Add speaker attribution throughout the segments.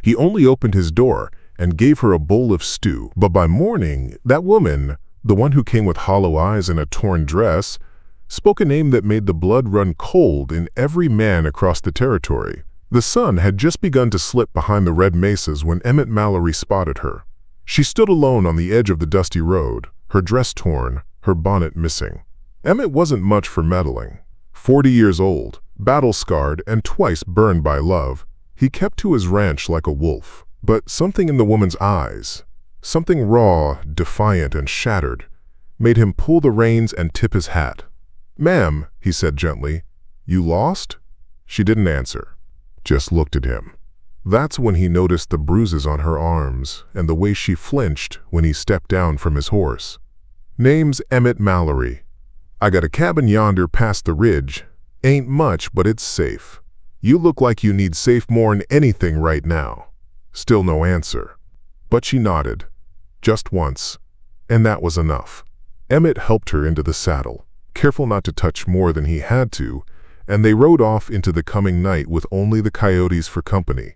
Speaker 1: He only opened his door and gave her a bowl of stew. But by morning, that woman, the one who came with hollow eyes and a torn dress, spoke a name that made the blood run cold in every man across the territory. The sun had just begun to slip behind the red mesas when Emmett Mallory spotted her. She stood alone on the edge of the dusty road, her dress torn, her bonnet missing. Emmett wasn't much for meddling. 40 years old, battle-scarred, and twice burned by love, he kept to his ranch like a wolf. But something in the woman's eyes, something raw, defiant, and shattered, made him pull the reins and tip his hat. "Ma'am," he said gently, "you lost?" She didn't answer, just looked at him. That's when he noticed the bruises on her arms and the way she flinched when he stepped down from his horse. "Name's Emmett Mallory. I got a cabin yonder past the ridge. Ain't much, but it's safe. You look like you need safe more'n anything right now." Still no answer. But she nodded, just once, and that was enough. Emmett helped her into the saddle, careful not to touch more than he had to, and they rode off into the coming night with only the coyotes for company.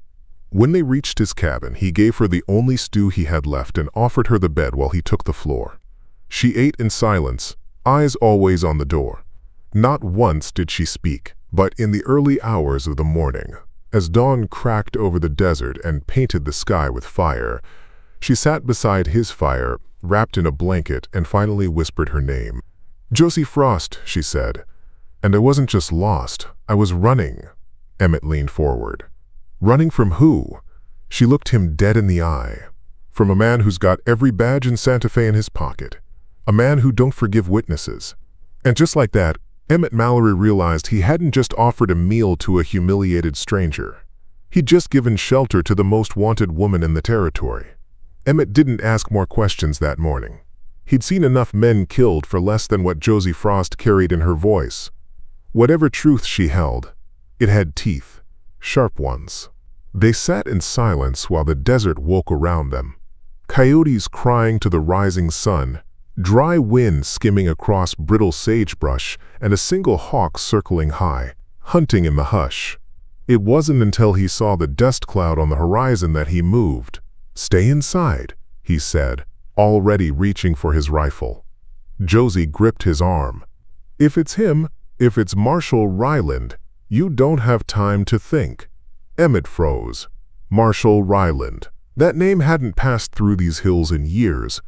Speaker 1: When they reached his cabin, he gave her the only stew he had left and offered her the bed while he took the floor. She ate in silence, eyes always on the door. Not once did she speak, but in the early hours of the morning, as dawn cracked over the desert and painted the sky with fire, she sat beside his fire, wrapped in a blanket, and finally whispered her name. "Josie Frost," she said. "And I wasn't just lost, I was running." Emmett leaned forward. "Running from who?" She looked him dead in the eye. "From a man who's got every badge in Santa Fe in his pocket. A man who don't forgive witnesses." And just like that, Emmett Mallory realized he hadn't just offered a meal to a humiliated stranger. He'd just given shelter to the most wanted woman in the territory. Emmett didn't ask more questions that morning. He'd seen enough men killed for less than what Josie Frost carried in her voice. Whatever truth she held, it had teeth, sharp ones. They sat in silence while the desert woke around them. Coyotes crying to the rising sun, dry wind skimming across brittle sagebrush, and a single hawk circling high, hunting in the hush. It wasn't until he saw the dust cloud on the horizon that he moved. "Stay inside," he said, already reaching for his rifle. Josie gripped his arm. "If it's him, if it's Marshall Ryland, you don't have time to think." Emmett froze. Marshall Ryland. That name hadn't passed through these hills in years,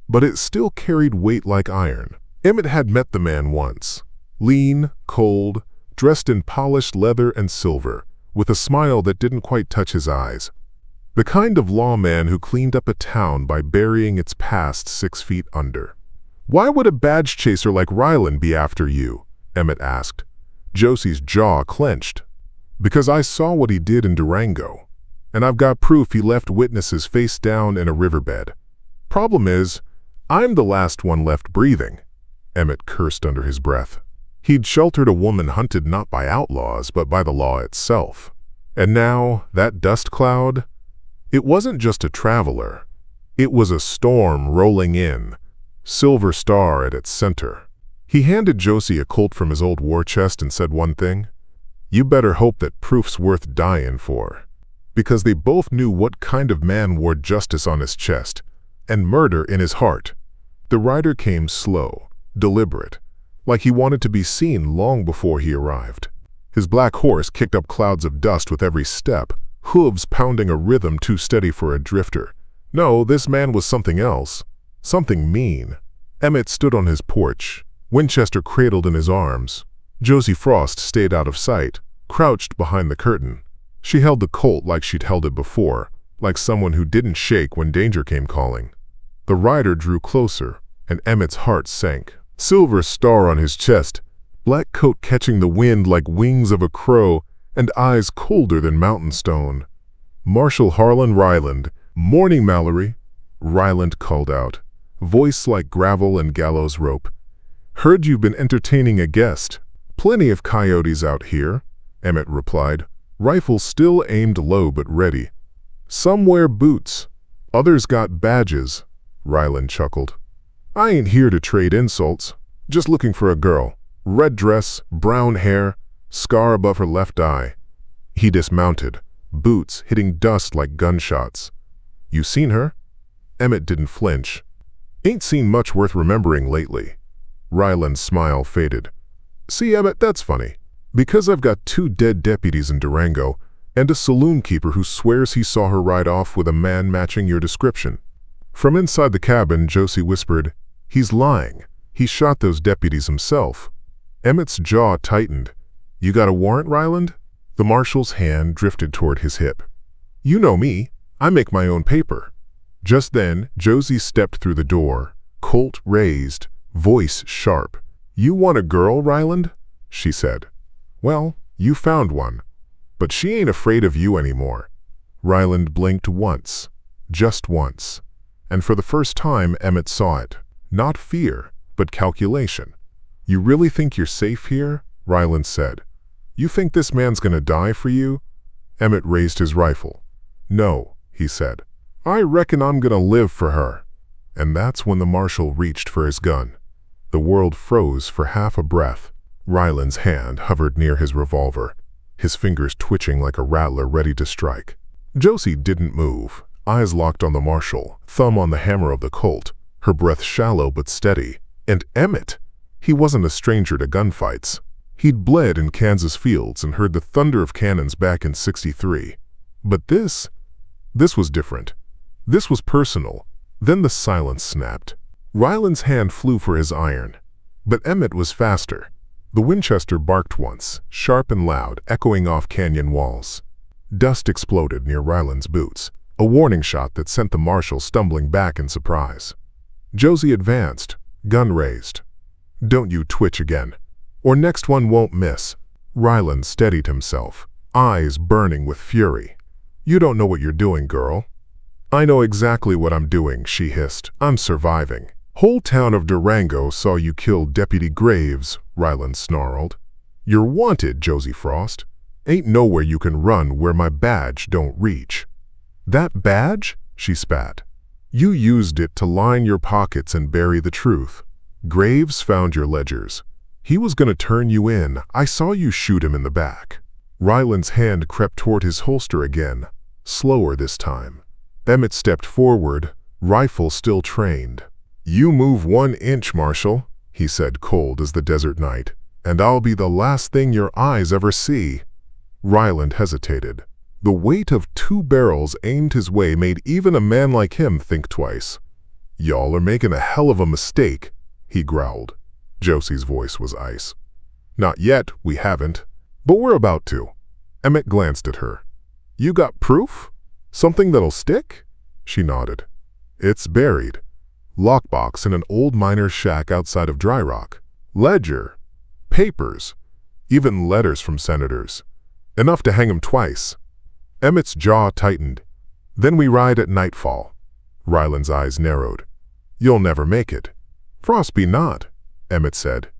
Speaker 1: but it still carried weight like iron. Emmett had met the man once. Lean, cold, dressed in polished leather and silver, with a smile that didn't quite touch his eyes. The kind of lawman who cleaned up a town by burying its past 6 feet under. "Why would a badge chaser like Ryland be after you?" Emmett asked. Josie's jaw clenched. "Because I saw what he did in Durango, and I've got proof he left witnesses face down in a riverbed. Problem is, I'm the last one left breathing." Emmett cursed under his breath. He'd sheltered a woman hunted not by outlaws, but by the law itself. And now, that dust cloud, it wasn't just a traveler. It was a storm rolling in, silver star at its center. He handed Josie a Colt from his old war chest and said one thing: "You better hope that proof's worth dying for." Because they both knew what kind of man wore justice on his chest and murder in his heart. The rider came slow, deliberate, like he wanted to be seen long before he arrived. His black horse kicked up clouds of dust with every step, hooves pounding a rhythm too steady for a drifter. No, this man was something else, something mean. Emmett stood on his porch, Winchester cradled in his arms. Josie Frost stayed out of sight, crouched behind the curtain. She held the Colt like she'd held it before, like someone who didn't shake when danger came calling. The rider drew closer, and Emmett's heart sank. Silver star on his chest, black coat catching the wind like wings of a crow, and eyes colder than mountain stone. "Marshall Harlan Ryland, morning, Mallory," Ryland called out, voice like gravel and gallows rope. "Heard you've been entertaining a guest." "Plenty of coyotes out here," Emmett replied, rifle still aimed low but ready. "Some wear boots, others got badges," Ryland chuckled. "I ain't here to trade insults, just looking for a girl. Red dress, brown hair, scar above her left eye." He dismounted, boots hitting dust like gunshots. "You seen her?" Emmett didn't flinch. "Ain't seen much worth remembering lately." Ryland's smile faded. "See, Emmett, that's funny. Because I've got 2 dead deputies in Durango and a saloon keeper who swears he saw her ride off with a man matching your description." From inside the cabin, Josie whispered, "He's lying. He shot those deputies himself." Emmett's jaw tightened. "You got a warrant, Ryland?" The marshal's hand drifted toward his hip. "You know me. I make my own paper." Just then, Josie stepped through the door, Colt raised, voice sharp. "You want a girl, Ryland?" she said. "Well, you found one. But she ain't afraid of you anymore." Ryland blinked once, just once. And for the first time, Emmett saw it. Not fear, but calculation. "You really think you're safe here?" Ryland said. "You think this man's gonna die for you?" Emmett raised his rifle. "No," he said. "I reckon I'm gonna live for her." And that's when the marshal reached for his gun. The world froze for half a breath. Ryland's hand hovered near his revolver, his fingers twitching like a rattler ready to strike. Josie didn't move, eyes locked on the marshal, thumb on the hammer of the Colt, her breath shallow but steady. And Emmett! He wasn't a stranger to gunfights. He'd bled in Kansas fields and heard the thunder of cannons back in '63. But this was different. This was personal. Then the silence snapped. Ryland's hand flew for his iron. But Emmett was faster. The Winchester barked once, sharp and loud, echoing off canyon walls. Dust exploded near Ryland's boots, a warning shot that sent the marshal stumbling back in surprise. Josie advanced, gun raised. "Don't you twitch again, or next one won't miss." Ryland steadied himself, eyes burning with fury. "You don't know what you're doing, girl." "I know exactly what I'm doing," she hissed. "I'm surviving." "Whole town of Durango saw you kill Deputy Graves," Ryland snarled. "You're wanted, Josie Frost. Ain't nowhere you can run where my badge don't reach." "That badge?" she spat. "You used it to line your pockets and bury the truth. Graves found your ledgers. He was gonna turn you in. I saw you shoot him in the back." Ryland's hand crept toward his holster again, slower this time. Emmett stepped forward, rifle still trained. "You move 1 inch, Marshal," he said, cold as the desert night, "and I'll be the last thing your eyes ever see." Ryland hesitated. The weight of 2 barrels aimed his way made even a man like him think twice. "Y'all are making a hell of a mistake," he growled. Josie's voice was ice. "Not yet, we haven't. But we're about to." Emmett glanced at her. "You got proof? Something that'll stick?" She nodded. "It's buried. Lockbox in an old miner's shack outside of Dry Rock. Ledger. Papers. Even letters from senators. Enough to hang him twice." Emmett's jaw tightened. "Then we ride at nightfall." Ryland's eyes narrowed. "You'll never make it." "Frost be not," Emmett said.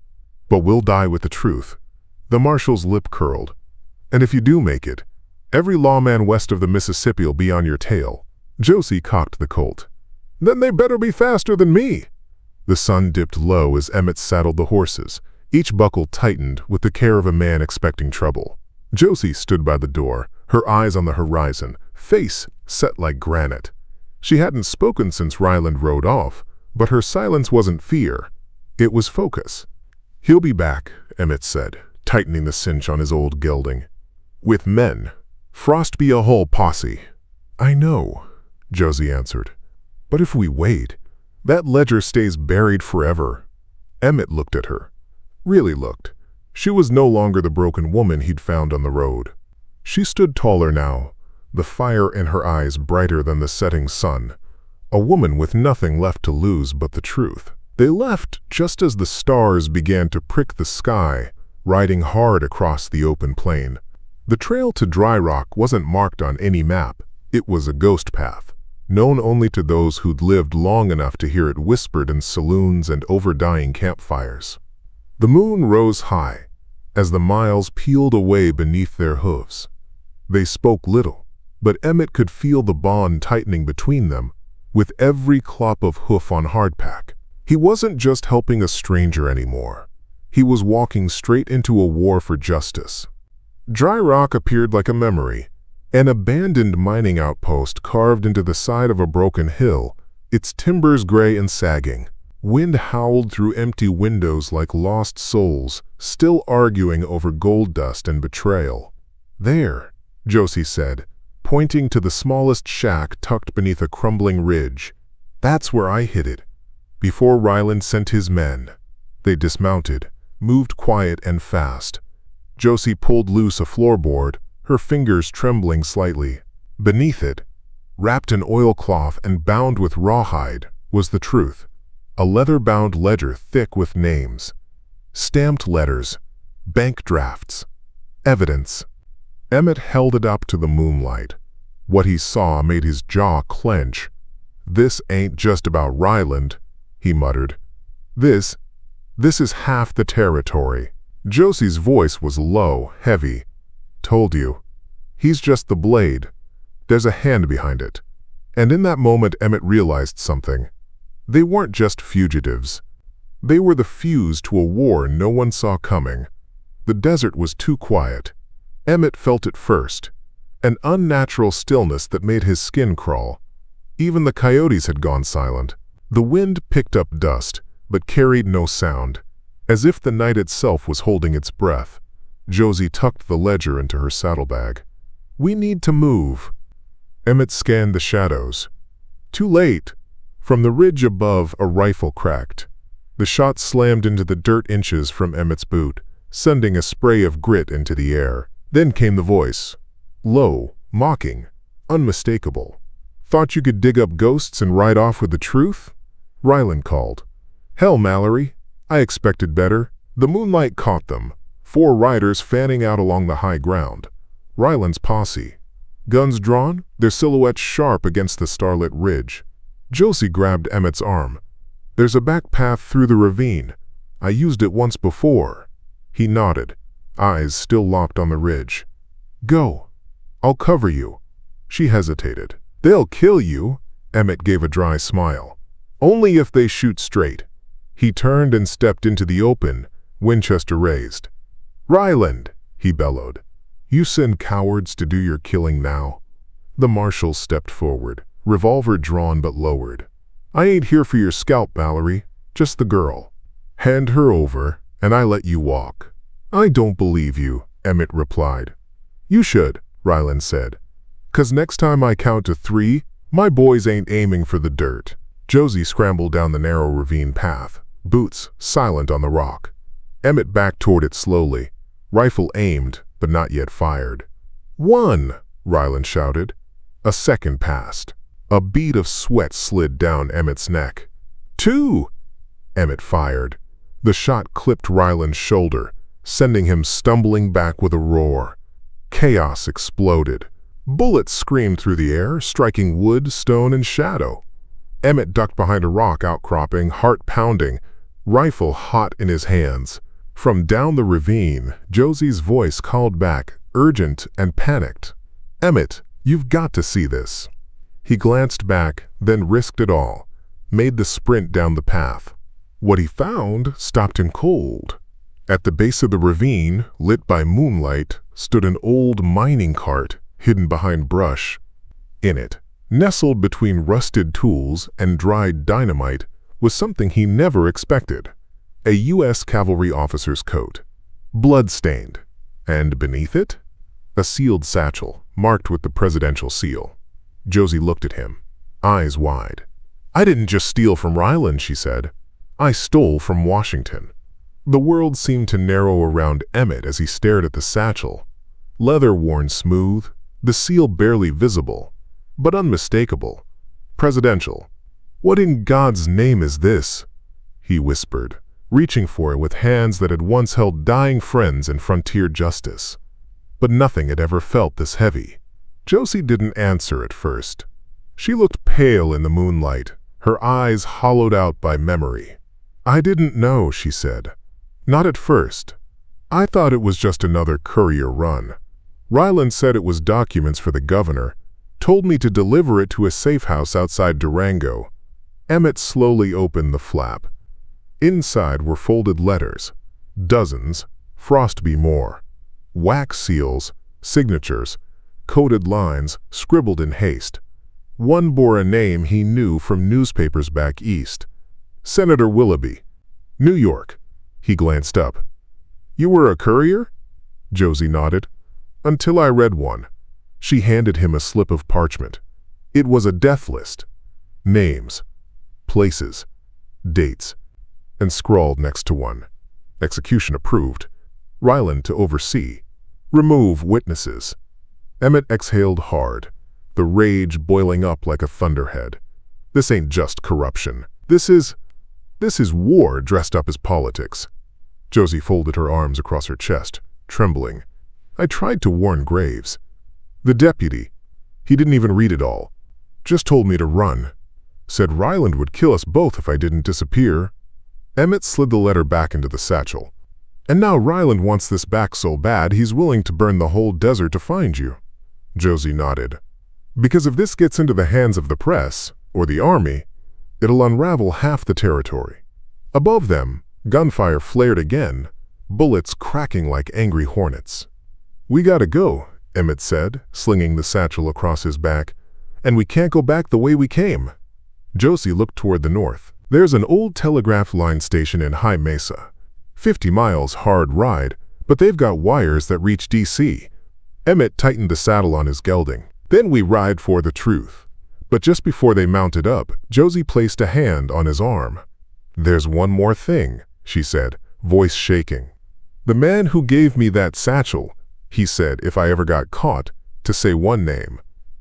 Speaker 1: "But we'll die with the truth." The marshal's lip curled. "And if you do make it, every lawman west of the Mississippi'll be on your tail." Josie cocked the Colt. "Then they better be faster than me." The sun dipped low as Emmett saddled the horses, each buckle tightened with the care of a man expecting trouble. Josie stood by the door, her eyes on the horizon, face set like granite. She hadn't spoken since Ryland rode off, but her silence wasn't fear. It was focus. "He'll be back," Emmett said, tightening the cinch on his old gelding. "With men. Frost be a whole posse." "I know," Josie answered. "But if we wait, that ledger stays buried forever." Emmett looked at her. Really looked. She was no longer the broken woman he'd found on the road. She stood taller now, the fire in her eyes brighter than the setting sun. A woman with nothing left to lose but the truth. They left just as the stars began to prick the sky, riding hard across the open plain. The trail to Dry Rock wasn't marked on any map. It was a ghost path, known only to those who'd lived long enough to hear it whispered in saloons and over dying campfires. The moon rose high, as the miles peeled away beneath their hooves. They spoke little, but Emmett could feel the bond tightening between them, with every clop of hoof on hardpack. He wasn't just helping a stranger anymore. He was walking straight into a war for justice. Dry Rock appeared like a memory, An abandoned mining outpost carved into the side of a broken hill, its timbers gray and sagging. Wind howled through empty windows like lost souls, still arguing over gold dust and betrayal. "There," Josie said, pointing to the smallest shack tucked beneath a crumbling ridge. "That's where I hid it, before Ryland sent his men." They dismounted, moved quiet and fast. Josie pulled loose a floorboard, her fingers trembling slightly. Beneath it, wrapped in oilcloth and bound with rawhide, was the truth. A leather-bound ledger thick with names. Stamped letters, bank drafts, evidence. Emmett held it up to the moonlight. What he saw made his jaw clench. "This ain't just about Ryland," he muttered. This is half the territory." Josie's voice was low, heavy. "Told you. He's just the blade. There's a hand behind it." And in that moment Emmett realized something. They weren't just fugitives. They were the fuse to a war no one saw coming. The desert was too quiet. Emmett felt it first, an unnatural stillness that made his skin crawl. Even the coyotes had gone silent. The wind picked up dust, but carried no sound, as if the night itself was holding its breath. Josie tucked the ledger into her saddlebag. "We need to move." Emmett scanned the shadows. Too late. From the ridge above, a rifle cracked. The shot slammed into the dirt inches from Emmett's boot, sending a spray of grit into the air. Then came the voice. Low, mocking, unmistakable. "Thought you could dig up ghosts and ride off with the truth?" Ryland called. "Hell, Mallory, I expected better." The moonlight caught them, 4 riders fanning out along the high ground. Ryland's posse. Guns drawn, their silhouettes sharp against the starlit ridge. Josie grabbed Emmett's arm. "There's a back path through the ravine. I used it once before." He nodded, eyes still locked on the ridge. "Go. I'll cover you." She hesitated. "They'll kill you." Emmett gave a dry smile. "Only if they shoot straight." He turned and stepped into the open, Winchester raised. "Ryland," he bellowed. "You send cowards to do your killing now?" The marshal stepped forward, revolver drawn but lowered. "I ain't here for your scalp, Mallory, just the girl. Hand her over, and I let you walk." "I don't believe you," Emmett replied. "You should," Ryland said. "'Cause next time I count to 3, my boys ain't aiming for the dirt." Josie scrambled down the narrow ravine path, boots silent on the rock. Emmett backed toward it slowly, rifle aimed but not yet fired. "1," Ryland shouted. A second passed. A bead of sweat slid down Emmett's neck. "2!" Emmett fired. The shot clipped Ryland's shoulder, sending him stumbling back with a roar. Chaos exploded. Bullets screamed through the air, striking wood, stone, and shadow. Emmett ducked behind a rock outcropping, heart pounding, rifle hot in his hands. From down the ravine, Josie's voice called back, urgent and panicked. "Emmett, you've got to see this." He glanced back, then risked it all, made the sprint down the path. What he found stopped him cold. At the base of the ravine, lit by moonlight, stood an old mining cart hidden behind brush. In it, nestled between rusted tools and dried dynamite, was something he never expected. A U.S. cavalry officer's coat, blood-stained, and beneath it, a sealed satchel marked with the presidential seal. Josie looked at him, eyes wide. "I didn't just steal from Ryland," she said. "I stole from Washington." The world seemed to narrow around Emmett as he stared at the satchel. Leather worn smooth, the seal barely visible, but unmistakable. Presidential. "What in God's name is this?" he whispered, reaching for it with hands that had once held dying friends and frontier justice. But nothing had ever felt this heavy. Josie didn't answer at first. She looked pale in the moonlight, her eyes hollowed out by memory. "I didn't know," she said. "Not at first. I thought it was just another courier run. Ryland said it was documents for the governor, told me to deliver it to a safe house outside Durango." Emmett slowly opened the flap. Inside were folded letters, dozens, frost be more, wax seals, signatures, coded lines scribbled in haste. One bore a name he knew from newspapers back east. Senator Willoughby. New York. He glanced up. "You were a courier?" Josie nodded. "Until I read one." She handed him a slip of parchment. It was a death list. Names, places, dates, and scrawled next to one. Execution approved. Ryland to oversee. Remove witnesses. Emmett exhaled hard, the rage boiling up like a thunderhead. This ain't just corruption. This is war dressed up as politics. Josie folded her arms across her chest, trembling. "I tried to warn Graves. The deputy, he didn't even read it all. Just told me to run. Said Ryland would kill us both if I didn't disappear." Emmett slid the letter back into the satchel. "And now Ryland wants this back so bad he's willing to burn the whole desert to find you." Josie nodded. "Because if this gets into the hands of the press, or the army, it'll unravel half the territory." Above them, gunfire flared again, bullets cracking like angry hornets. "We gotta go," Emmett said, slinging the satchel across his back. "And we can't go back the way we came." Josie looked toward the north. "There's an old telegraph line station in High Mesa. 50 miles hard ride, but they've got wires that reach D.C. Emmett tightened the saddle on his gelding. "Then we ride for the truth." But just before they mounted up, Josie placed a hand on his arm. "There's one more thing," she said, voice shaking. "The man who gave me that satchel, he said if I ever got caught, to say one name.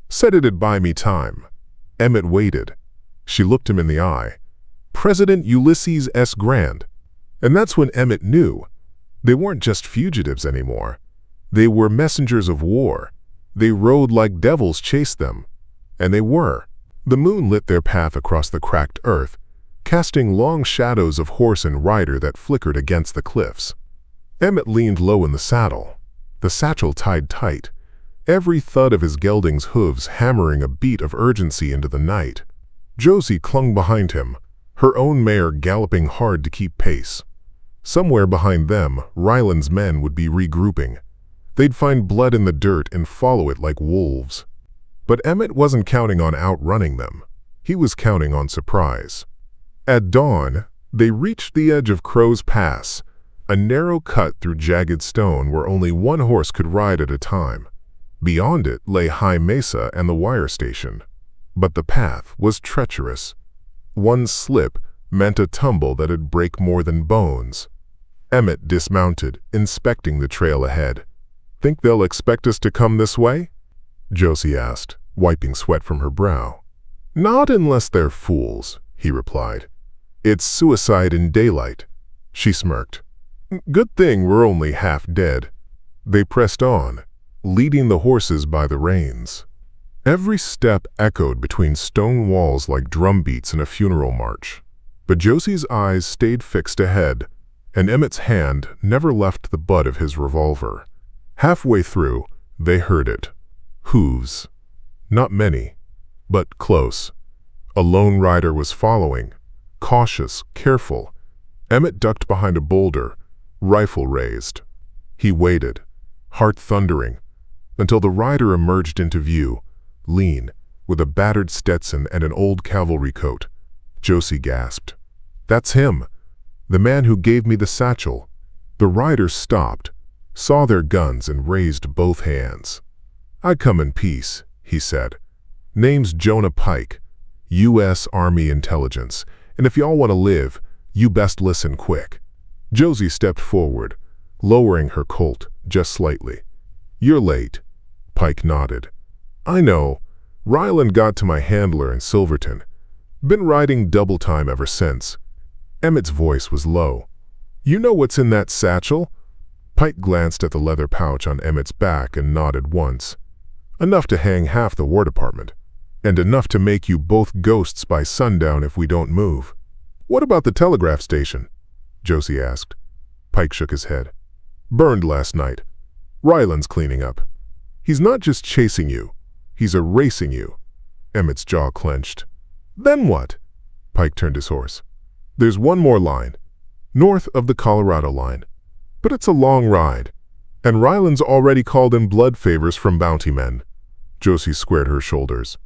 Speaker 1: Said it'd buy me time." Emmett waited. She looked him in the eye. "President Ulysses S. Grant." And that's when Emmett knew. They weren't just fugitives anymore. They were messengers of war. They rode like devils chased them. And they were. The moon lit their path across the cracked earth, casting long shadows of horse and rider that flickered against the cliffs. Emmett leaned low in the saddle, the satchel tied tight, every thud of his gelding's hooves hammering a beat of urgency into the night. Josie clung behind him, her own mare galloping hard to keep pace. Somewhere behind them, Ryland's men would be regrouping. They'd find blood in the dirt and follow it like wolves. But Emmett wasn't counting on outrunning them. He was counting on surprise. At dawn, they reached the edge of Crow's Pass, a narrow cut through jagged stone where only one horse could ride at a time. Beyond it lay High Mesa and the wire station. But the path was treacherous. One slip meant a tumble that'd break more than bones. Emmett dismounted, inspecting the trail ahead. "Think they'll expect us to come this way?" Josie asked, wiping sweat from her brow. "Not unless they're fools," he replied. "It's suicide in daylight." She smirked. "Good thing we're only half dead." They pressed on, leading the horses by the reins. Every step echoed between stone walls like drumbeats in a funeral march. But Josie's eyes stayed fixed ahead, and Emmett's hand never left the butt of his revolver. Halfway through, they heard it. Hooves. Not many, but close. A lone rider was following, cautious, careful. Emmett ducked behind a boulder, rifle raised. He waited, heart thundering, until the rider emerged into view, lean, with a battered Stetson and an old cavalry coat. Josie gasped. "That's him, the man who gave me the satchel." The rider stopped, saw their guns, and raised both hands. "I come in peace," he said. "Name's Jonah Pike, U.S. Army Intelligence, and if y'all want to live, you best listen quick." Josie stepped forward, lowering her Colt just slightly. "You're late." Pike nodded. "I know. Ryland got to my handler in Silverton. Been riding double time ever since." Emmett's voice was low. "You know what's in that satchel?" Pike glanced at the leather pouch on Emmett's back and nodded once. "Enough to hang half the War Department, and enough to make you both ghosts by sundown if we don't move." "What about the telegraph station?" Josie asked. Pike shook his head. "Burned last night. Ryland's cleaning up. He's not just chasing you, he's erasing you." Emmett's jaw clenched. "Then what?" Pike turned his horse. "There's one more line, north of the Colorado line. But it's a long ride, and Ryland's already called in blood favors from bounty men. Josie squared her shoulders.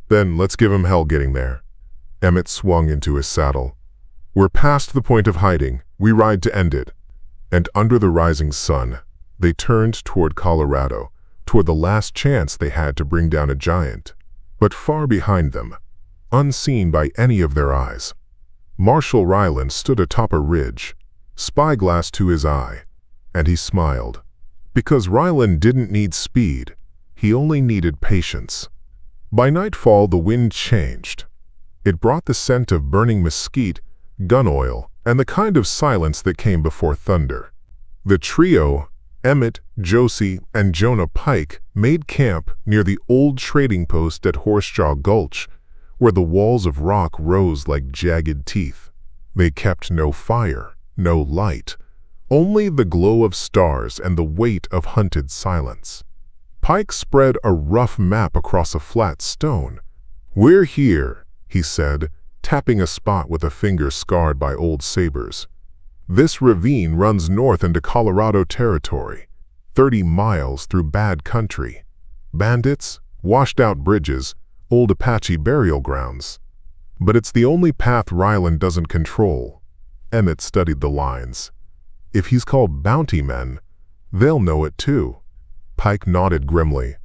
Speaker 1: Then let's give him hell getting there. Emmett swung into his saddle. We're past the point of hiding. We ride to end it. And under the rising sun, they turned toward Colorado, toward the last chance they had to bring down a giant. But far behind them, unseen by any of their eyes, Marshal Ryland stood atop a ridge, spyglass to his eye, and he smiled. Because Ryland didn't need speed, he only needed patience. By nightfall, the wind changed. It brought the scent of burning mesquite, gun oil, and the kind of silence that came before thunder. The trio, Emmett, Josie, and Jonah Pike, made camp near the old trading post at Horsejaw Gulch, where the walls of rock rose like jagged teeth. They kept no fire, no light, only the glow of stars and the weight of hunted silence. Pike spread a rough map across a flat stone. "We're here," he said, tapping a spot with a finger scarred by old sabers. "This ravine runs north into Colorado territory, 30 miles through bad country. Bandits, washed-out bridges, old Apache burial grounds. But it's the only path Ryland doesn't control." Emmett studied the lines. "If he's called bounty men, they'll know it too." Pike nodded grimly.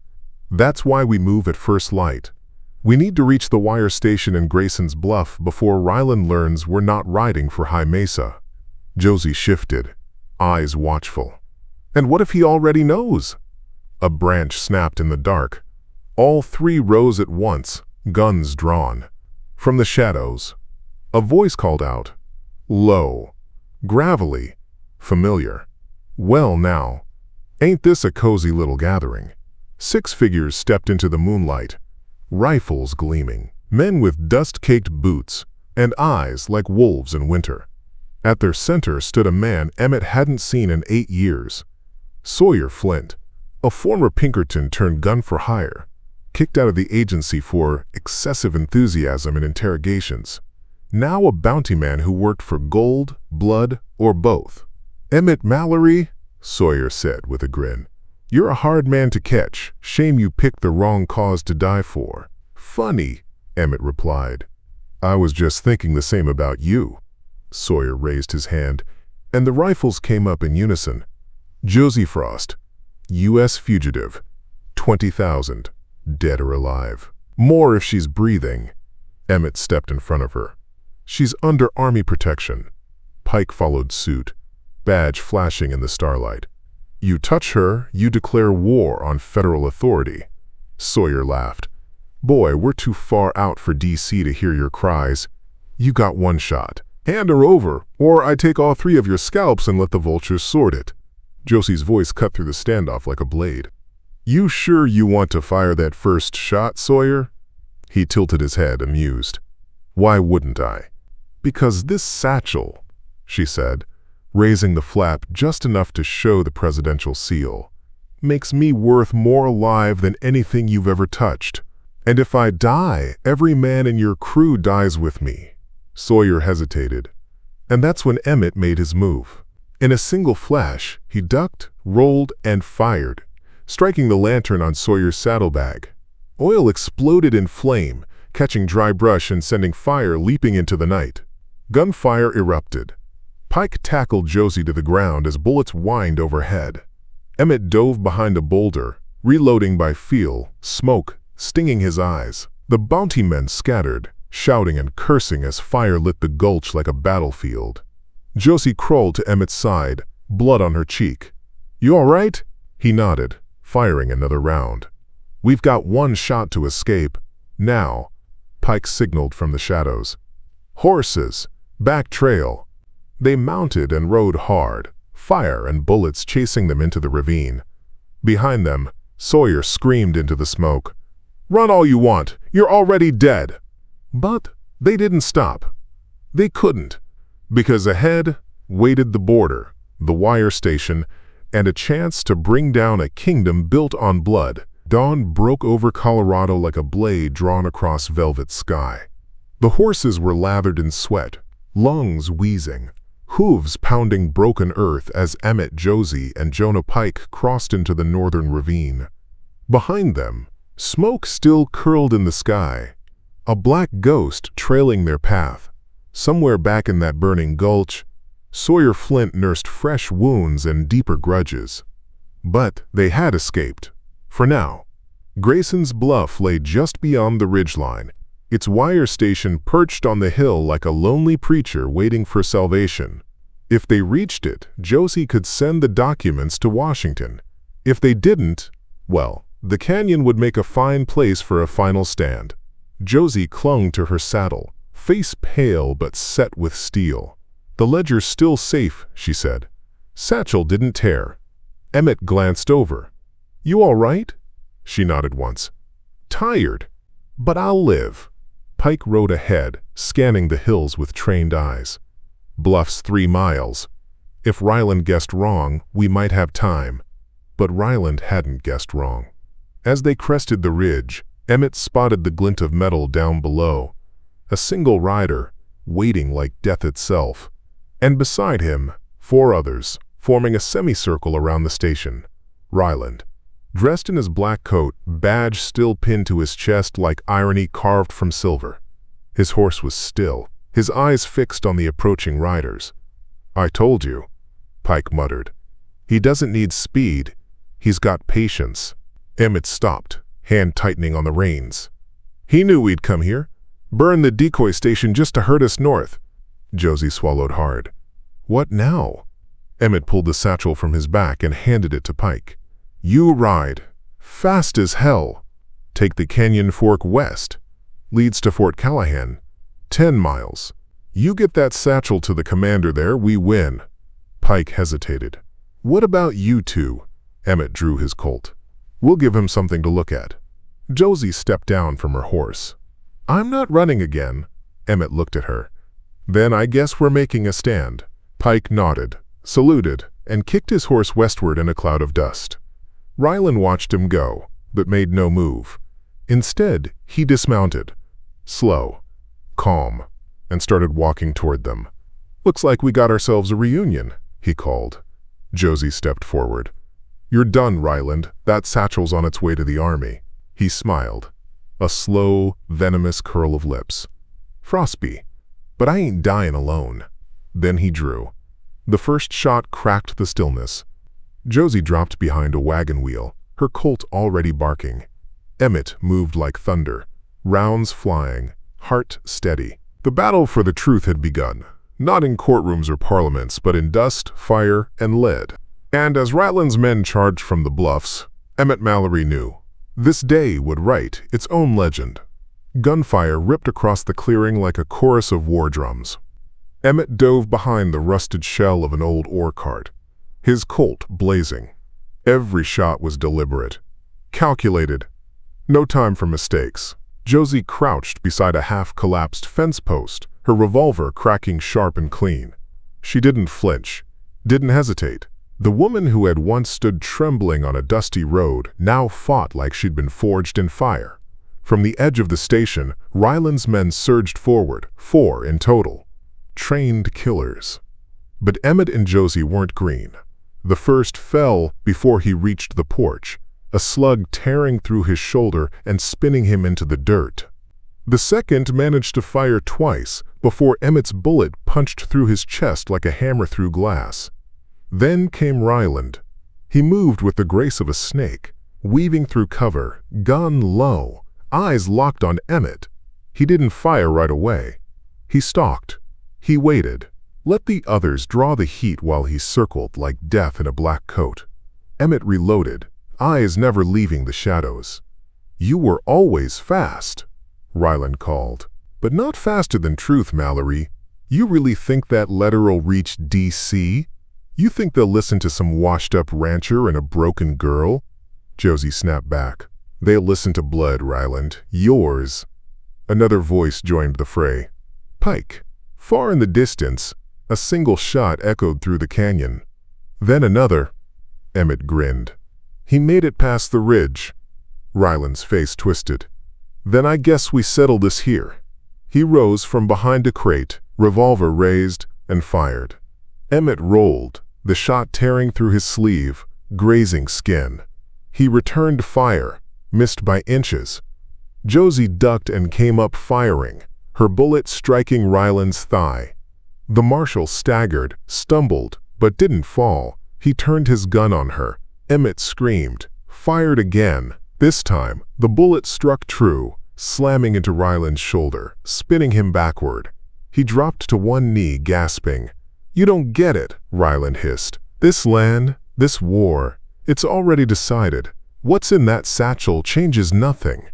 Speaker 1: "That's why we move at first light. We need to reach the wire station in Grayson's Bluff before Ryland learns we're not riding for High Mesa." Josie shifted, eyes watchful. "And what if he already knows?" A branch snapped in the dark. All three rose at once, guns drawn. From the shadows, a voice called out, low, gravelly, familiar. "Well now, ain't this a cozy little gathering?" 6 figures stepped into the moonlight, rifles gleaming, men with dust-caked boots and eyes like wolves in winter. At their center stood a man Emmett hadn't seen in 8 years. Sawyer Flint, a former Pinkerton turned gun for hire, kicked out of the agency for excessive enthusiasm in interrogations. Now a bounty man who worked for gold, blood, or both. "Emmett Mallory," Sawyer said with a grin. "You're a hard man to catch. Shame you picked the wrong cause to die for." "Funny," Emmett replied. "I was just thinking the same about you." Sawyer raised his hand, and the rifles came up in unison. "Josie Frost, U.S. fugitive, 20,000, dead or alive. More if she's breathing." Emmett stepped in front of her. "She's under Army protection." Pike followed suit, badge flashing in the starlight. "You touch her, you declare war on federal authority." Sawyer laughed. "Boy, we're too far out for D.C. to hear your cries. You got one shot. Hand her over, or I take all 3 of your scalps and let the vultures sort it." Josie's voice cut through the standoff like a blade. "You sure you want to fire that first shot, Sawyer?" He tilted his head, amused. "Why wouldn't I?" "Because this satchel," she said, raising the flap just enough to show the presidential seal, "makes me worth more alive than anything you've ever touched. And if I die, every man in your crew dies with me." Sawyer hesitated, and that's when Emmett made his move. In a single flash, he ducked, rolled, and fired, striking the lantern on Sawyer's saddlebag. Oil exploded in flame, catching dry brush and sending fire leaping into the night. Gunfire erupted. Pike tackled Josie to the ground as bullets whined overhead. Emmett dove behind a boulder, reloading by feel, smoke stinging his eyes. The bounty men scattered, shouting and cursing as fire lit the gulch like a battlefield. Josie crawled to Emmett's side, blood on her cheek. "You all right?" He nodded, firing another round. "We've got one shot to escape. Now," Pike signaled from the shadows. "Horses, back trail." They mounted and rode hard, fire and bullets chasing them into the ravine. Behind them, Sawyer screamed into the smoke, "Run all you want, you're already dead." But they didn't stop. They couldn't, because ahead waited the border, the wire station, and a chance to bring down a kingdom built on blood. Dawn broke over Colorado like a blade drawn across velvet sky. The horses were lathered in sweat, lungs wheezing, hooves pounding broken earth as Emmett, Josie, and Jonah Pike crossed into the northern ravine. Behind them, Smoke still curled in the sky, a black ghost trailing their path. Somewhere back in that burning gulch, Sawyer Flint nursed fresh wounds and deeper grudges. But they had escaped. For now. Grayson's Bluff lay just beyond the ridgeline, its wire station perched on the hill like a lonely preacher waiting for salvation. If they reached it, Josie could send the documents to Washington. If they didn't, well, the canyon would make a fine place for a final stand. Josie clung to her saddle, face pale but set with steel. "The ledger's still safe," she said. "Satchel didn't tear." Emmett glanced over. "You all right?" She nodded once. "Tired, but I'll live." Pike rode ahead, scanning the hills with trained eyes. "Bluff's 3 miles. If Ryland guessed wrong, we might have time." But Ryland hadn't guessed wrong. As they crested the ridge, Emmett spotted the glint of metal down below. A single rider, waiting like death itself. And beside him, 4 others, forming a semicircle around the station. Ryland, dressed in his black coat, badge still pinned to his chest like irony carved from silver. His horse was still, his eyes fixed on the approaching riders. "I told you," Pike muttered. "He doesn't need speed, he's got patience." Emmett stopped, hand tightening on the reins. "He knew we'd come here. Burned the decoy station just to herd us north." Josie swallowed hard. "What now?" Emmett pulled the satchel from his back and handed it to Pike. "You ride. Fast as hell. Take the Canyon Fork west. Leads to Fort Callahan. 10 miles. You get that satchel to the commander there, we win." Pike hesitated. "What about you two?" Emmett drew his Colt. "We'll give him something to look at." Josie stepped down from her horse. "I'm not running again." Emmett looked at her. "Then I guess we're making a stand." Pike nodded, saluted, and kicked his horse westward in a cloud of dust. Ryland watched him go, but made no move. Instead, he dismounted, slow, calm, and started walking toward them. "Looks like we got ourselves a reunion," he called. Josie stepped forward. "You're done, Ryland. That satchel's on its way to the army." He smiled, a slow, venomous curl of lips. "Frostby, but I ain't dying alone." Then he drew. The first shot cracked the stillness. Josie dropped behind a wagon wheel, her colt already barking. Emmett moved like thunder, rounds flying, heart steady. The battle for the truth had begun, not in courtrooms or parliaments, but in dust, fire, and lead. And as Ryland's men charged from the bluffs, Emmett Mallory knew this day would write its own legend. Gunfire ripped across the clearing like a chorus of war drums. Emmett dove behind the rusted shell of an old ore cart, his Colt blazing. Every shot was deliberate, calculated, no time for mistakes. Josie crouched beside a half-collapsed fence post, her revolver cracking sharp and clean. She didn't flinch, didn't hesitate. The woman who had once stood trembling on a dusty road now fought like she'd been forged in fire. From the edge of the station, Ryland's men surged forward, 4 in total. Trained killers. But Emmett and Josie weren't green. The first fell before he reached the porch, a slug tearing through his shoulder and spinning him into the dirt. The second managed to fire twice before Emmett's bullet punched through his chest like a hammer through glass. Then came Ryland. He moved with the grace of a snake, weaving through cover, gun low, eyes locked on Emmett. He didn't fire right away. He stalked. He waited. Let the others draw the heat while he circled like death in a black coat. Emmett reloaded, eyes never leaving the shadows. "You were always fast," Ryland called. "But not faster than truth, Mallory. You really think that letter'll reach D.C.? You think they'll listen to some washed-up rancher and a broken girl?" Josie snapped back. "They'll listen to blood, Ryland. Yours." Another voice joined the fray. "Pike." Far in the distance, a single shot echoed through the canyon. Then another. Emmett grinned. "He made it past the ridge." Ryland's face twisted. "Then I guess we settle this here." He rose from behind a crate, revolver raised, and fired. Emmett rolled, the shot tearing through his sleeve, grazing skin. He returned fire, missed by inches. Josie ducked and came up firing, her bullet striking Ryland's thigh. The marshal staggered, stumbled, but didn't fall. He turned his gun on her. Emmett screamed, fired again. This time, the bullet struck true, slamming into Ryland's shoulder, spinning him backward. He dropped to one knee, gasping. "You don't get it," Ryland hissed. "This land, this war, it's already decided. What's in that satchel changes nothing."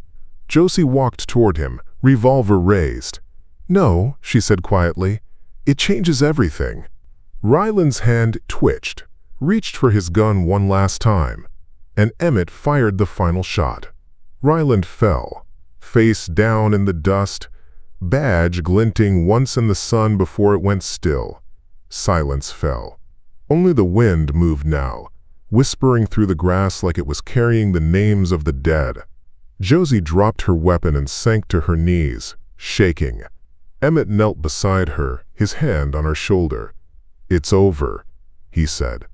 Speaker 1: Josie walked toward him, revolver raised. "No," she said quietly, "it changes everything." Ryland's hand twitched, reached for his gun one last time, and Emmett fired the final shot. Ryland fell, face down in the dust, badge glinting once in the sun before it went still. Silence fell. Only the wind moved now, whispering through the grass like it was carrying the names of the dead. Josie dropped her weapon and sank to her knees, shaking. Emmett knelt beside her, his hand on her shoulder. "It's over," he said.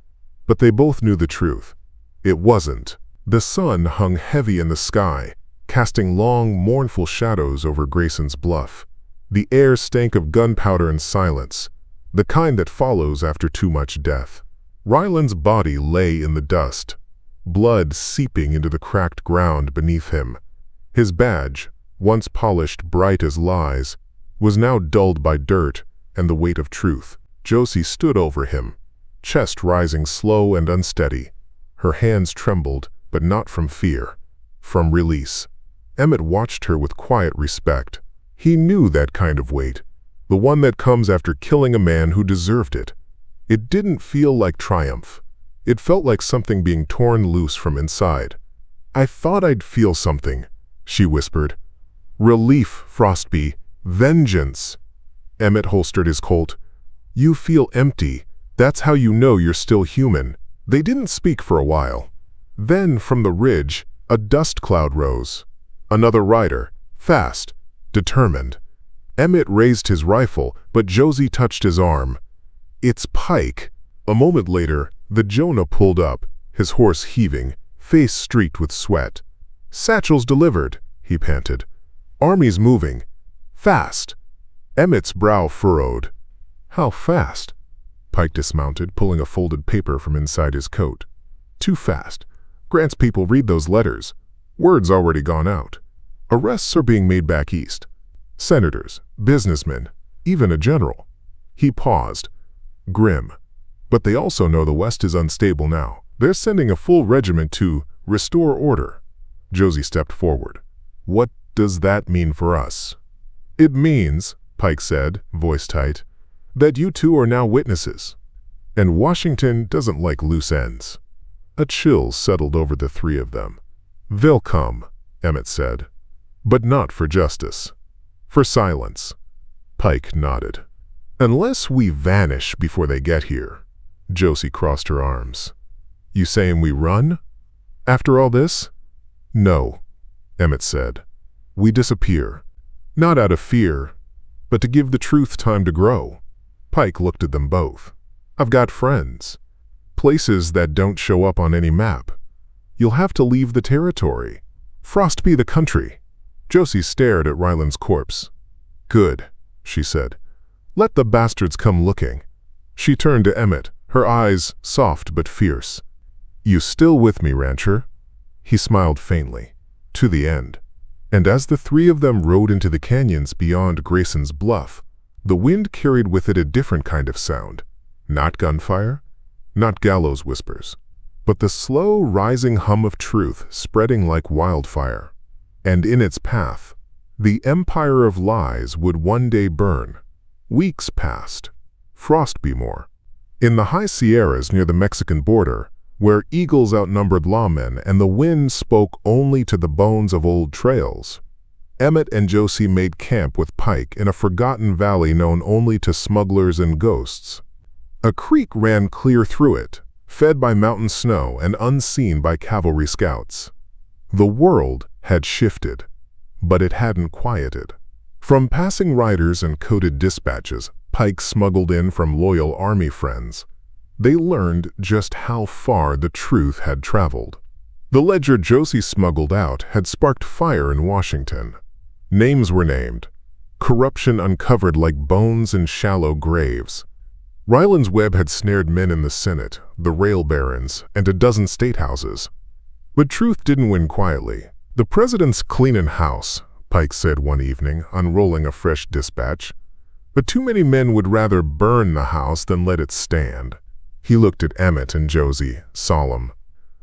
Speaker 1: But they both knew the truth. It wasn't. The sun hung heavy in the sky, casting long, mournful shadows over Grayson's Bluff. The air stank of gunpowder and silence, the kind that follows after too much death. Ryland's body lay in the dust, blood seeping into the cracked ground beneath him. His badge, once polished bright as lies, was now dulled by dirt and the weight of truth. Josie stood over him, chest rising slow and unsteady. Her hands trembled, but not from fear, from release. Emmett watched her with quiet respect. He knew that kind of weight, the one that comes after killing a man who deserved it. It didn't feel like triumph. It felt like something being torn loose from inside. "I thought I'd feel something," she whispered. "Relief, Frostby. Vengeance." Emmett holstered his Colt. "You feel empty. That's how you know you're still human." They didn't speak for a while. Then, from the ridge, a dust cloud rose. Another rider, fast, determined. Emmett raised his rifle, but Josie touched his arm. "It's Pike." A moment later, the Jonah pulled up, his horse heaving, face streaked with sweat. "Satchel's delivered," he panted. "Army's moving. Fast." Emmett's brow furrowed. "How fast?" Pike dismounted, pulling a folded paper from inside his coat. "Too fast. Grant's people read those letters. Word's already gone out. Arrests are being made back east. Senators, businessmen, even a general." He paused, grim. "But they also know the West is unstable now. They're sending a full regiment to restore order." Josie stepped forward. "What does that mean for us?" "It means," Pike said, voice tight, "that you two are now witnesses. And Washington doesn't like loose ends." A chill settled over the three of them. "They'll come," Emmett said. "But not for justice. For silence." Pike nodded. "Unless we vanish before they get here." Josie crossed her arms. "You saying we run? After all this?" "No," Emmett said. "We disappear. Not out of fear, but to give the truth time to grow." Pike looked at them both. "I've got friends. Places that don't show up on any map. You'll have to leave the territory. Frostby the country." Josie stared at Ryland's corpse. "Good," she said. "Let the bastards come looking." She turned to Emmett, her eyes soft but fierce. "You still with me, rancher?" He smiled faintly. "To the end." And as the three of them rode into the canyons beyond Grayson's Bluff, the wind carried with it a different kind of sound. Not gunfire, not gallows whispers, but the slow rising hum of truth spreading like wildfire. And in its path, the empire of lies would one day burn. Weeks passed. Frostby more. In the high Sierras near the Mexican border, where eagles outnumbered lawmen and the wind spoke only to the bones of old trails, Emmett and Josie made camp with Pike in a forgotten valley known only to smugglers and ghosts. A creek ran clear through it, fed by mountain snow and unseen by cavalry scouts. The world had shifted, but it hadn't quieted. From passing riders and coded dispatches Pike smuggled in from loyal army friends, they learned just how far the truth had traveled. The ledger Josie smuggled out had sparked fire in Washington. Names were named. Corruption uncovered like bones in shallow graves. Ryland's web had snared men in the Senate, the rail barons, and a dozen state houses. But truth didn't win quietly. "The president's cleanin' house," Pike said one evening, unrolling a fresh dispatch. "But too many men would rather burn the house than let it stand." He looked at Emmett and Josie, solemn.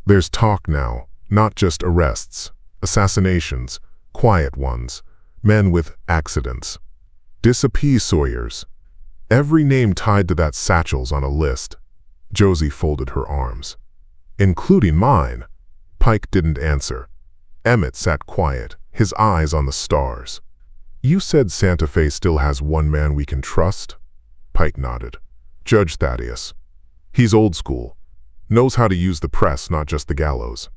Speaker 1: "There's talk now, not just arrests, assassinations, quiet ones, men with accidents. Disappease Sawyers. Every name tied to that satchel's on a list." Josie folded her arms. "Including mine." Pike didn't answer. Emmett sat quiet, his eyes on the stars. "You said Santa Fe still has one man we can trust?" Pike nodded. "Judge Thaddeus. He's old school. Knows how to use the press, not just the gallows."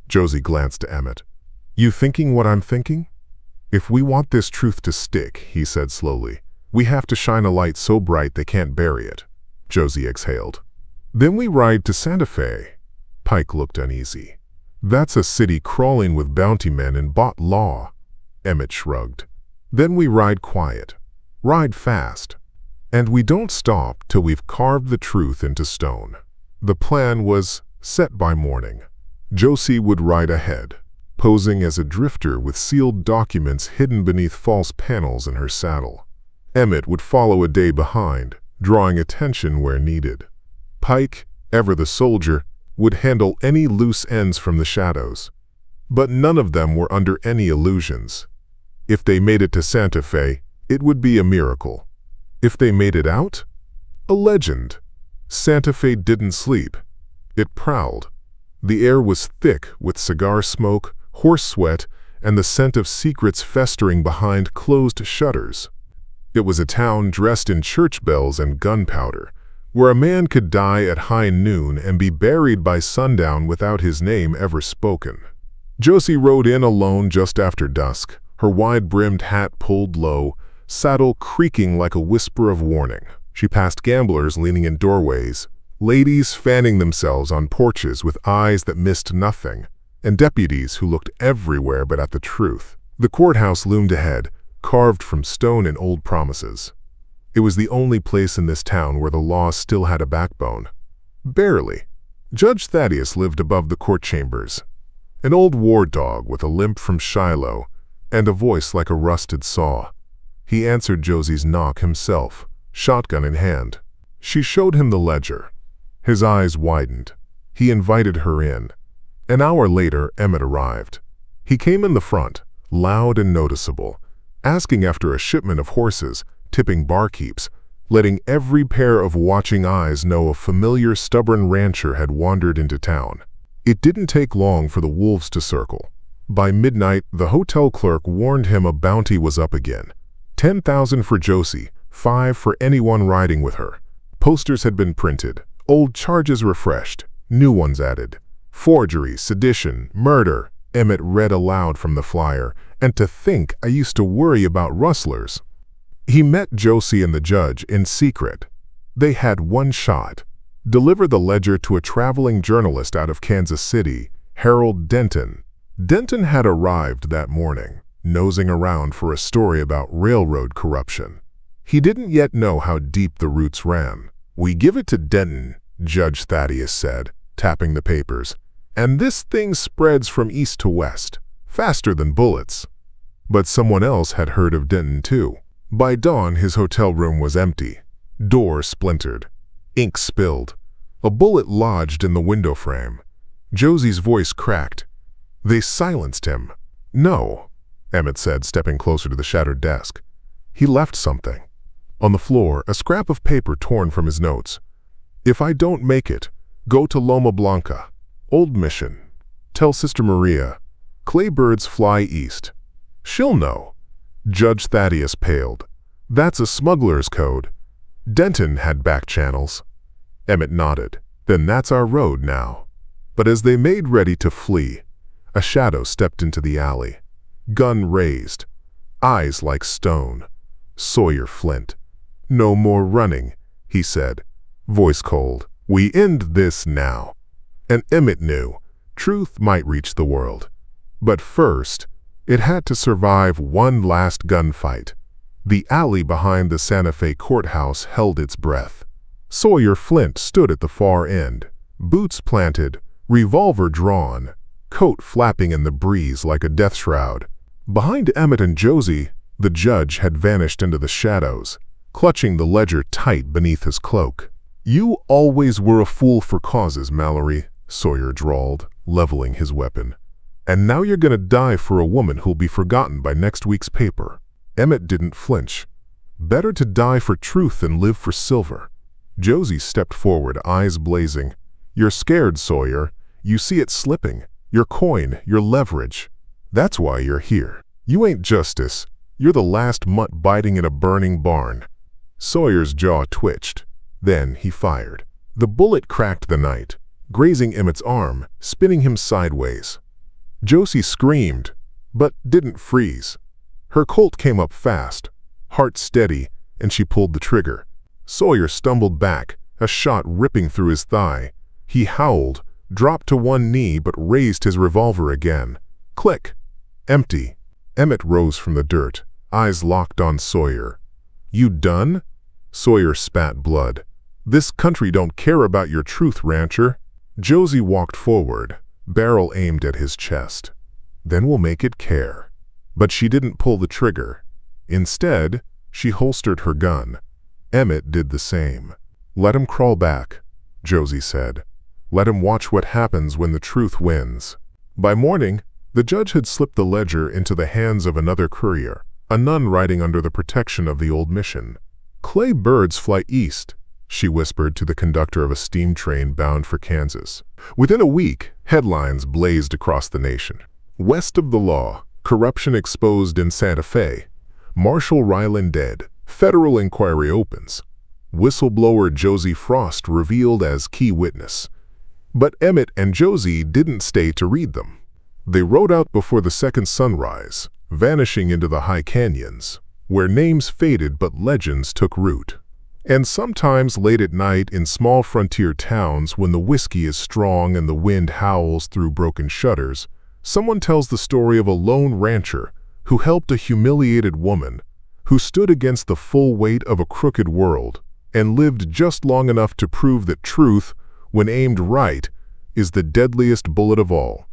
Speaker 1: Josie glanced to Emmett. "You thinking what I'm thinking?" "If we want this truth to stick," he said slowly, "we have to shine a light so bright they can't bury it." Josie exhaled. "Then we ride to Santa Fe." Pike looked uneasy. "That's a city crawling with bounty men and bought law." Emmett shrugged. "Then we ride quiet. Ride fast. And we don't stop till we've carved the truth into stone." The plan was set by morning. Josie would ride ahead, posing as a drifter with sealed documents hidden beneath false panels in her saddle. Emmett would follow a day behind, drawing attention where needed. Pike, ever the soldier, would handle any loose ends from the shadows. But none of them were under any illusions. If they made it to Santa Fe, it would be a miracle. If they made it out, a legend. Santa Fe didn't sleep. It prowled. The air was thick with cigar smoke, horse sweat, and the scent of secrets festering behind closed shutters. It was a town dressed in church bells and gunpowder, where a man could die at high noon and be buried by sundown without his name ever spoken. Josie rode in alone just after dusk, her wide-brimmed hat pulled low, saddle creaking like a whisper of warning. She passed gamblers leaning in doorways, ladies fanning themselves on porches with eyes that missed nothing, and deputies who looked everywhere but at the truth. The courthouse loomed ahead, carved from stone and old promises. It was the only place in this town where the law still had a backbone. Barely. Judge Thaddeus lived above the court chambers, an old war dog with a limp from Shiloh and a voice like a rusted saw. He answered Josie's knock himself, shotgun in hand. She showed him the ledger. His eyes widened. He invited her in. An hour later, Emmett arrived. He came in the front, loud and noticeable, asking after a shipment of horses, tipping barkeeps, letting every pair of watching eyes know a familiar stubborn rancher had wandered into town. It didn't take long for the wolves to circle. By midnight, the hotel clerk warned him a bounty was up again. 10,000 for Josie, 5 for anyone riding with her. Posters had been printed, old charges refreshed, new ones added. Forgery, sedition, murder, Emmett read aloud from the flyer, and to think I used to worry about rustlers. He met Josie and the judge in secret. They had one shot. Deliver the ledger to a traveling journalist out of Kansas City, Harold Denton. Denton had arrived that morning, nosing around for a story about railroad corruption. He didn't yet know how deep the roots ran. "We give it to Denton," Judge Thaddeus said, tapping the papers, "and this thing spreads from east to west, faster than bullets." But someone else had heard of Denton too. By dawn, his hotel room was empty. Door splintered. Ink spilled. A bullet lodged in the window frame. Josie's voice cracked. "They silenced him." "No," Emmett said, stepping closer to the shattered desk. "He left something." On the floor, a scrap of paper torn from his notes. "If I don't make it, go to Loma Blanca. Old mission. Tell Sister Maria. Clay birds fly east. She'll know." Judge Thaddeus paled. "That's a smuggler's code." Denton had back channels. Emmett nodded. "Then that's our road now." But as they made ready to flee, a shadow stepped into the alley. Gun raised. Eyes like stone. Sawyer Flint. "No more running," he said, voice cold. "We end this now." And Emmett knew. Truth might reach the world. But first, it had to survive one last gunfight. The alley behind the Santa Fe courthouse held its breath. Sawyer Flint stood at the far end, boots planted, revolver drawn, coat flapping in the breeze like a death shroud. Behind Emmett and Josie, the judge had vanished into the shadows, clutching the ledger tight beneath his cloak. "You always were a fool for causes, Mallory," Sawyer drawled, leveling his weapon. "And now you're gonna die for a woman who'll be forgotten by next week's paper." Emmett didn't flinch. Better to die for truth than live for silver. Josie stepped forward, eyes blazing. "You're scared, Sawyer. You see it slipping. Your coin, your leverage. That's why you're here. You ain't justice. You're the last mutt biting in a burning barn." Sawyer's jaw twitched. Then he fired. The bullet cracked the night, grazing Emmett's arm, spinning him sideways. Josie screamed, but didn't freeze. Her Colt came up fast, heart steady, and she pulled the trigger. Sawyer stumbled back, a shot ripping through his thigh. He howled, dropped to one knee but raised his revolver again. Click! Empty. Emmett rose from the dirt, eyes locked on Sawyer. "You done?" Sawyer spat blood. "This country don't care about your truth, rancher." Josie walked forward, barrel aimed at his chest. "Then we'll make it care." But she didn't pull the trigger. Instead, she holstered her gun. Emmett did the same. "Let him crawl back," Josie said. "Let him watch what happens when the truth wins." By morning, the judge had slipped the ledger into the hands of another courier, a nun riding under the protection of the old mission. "Clay birds fly east," she whispered to the conductor of a steam train bound for Kansas. Within a week, headlines blazed across the nation. "West of the law, corruption exposed in Santa Fe. Marshall Ryland dead. Federal inquiry opens. Whistleblower Josie Frost revealed as key witness." But Emmett and Josie didn't stay to read them. They rode out before the second sunrise, vanishing into the high canyons, where names faded but legends took root. And sometimes late at night in small frontier towns when the whiskey is strong and the wind howls through broken shutters, someone tells the story of a lone rancher who helped a humiliated woman, who stood against the full weight of a crooked world and lived just long enough to prove that truth, when aimed right, is the deadliest bullet of all.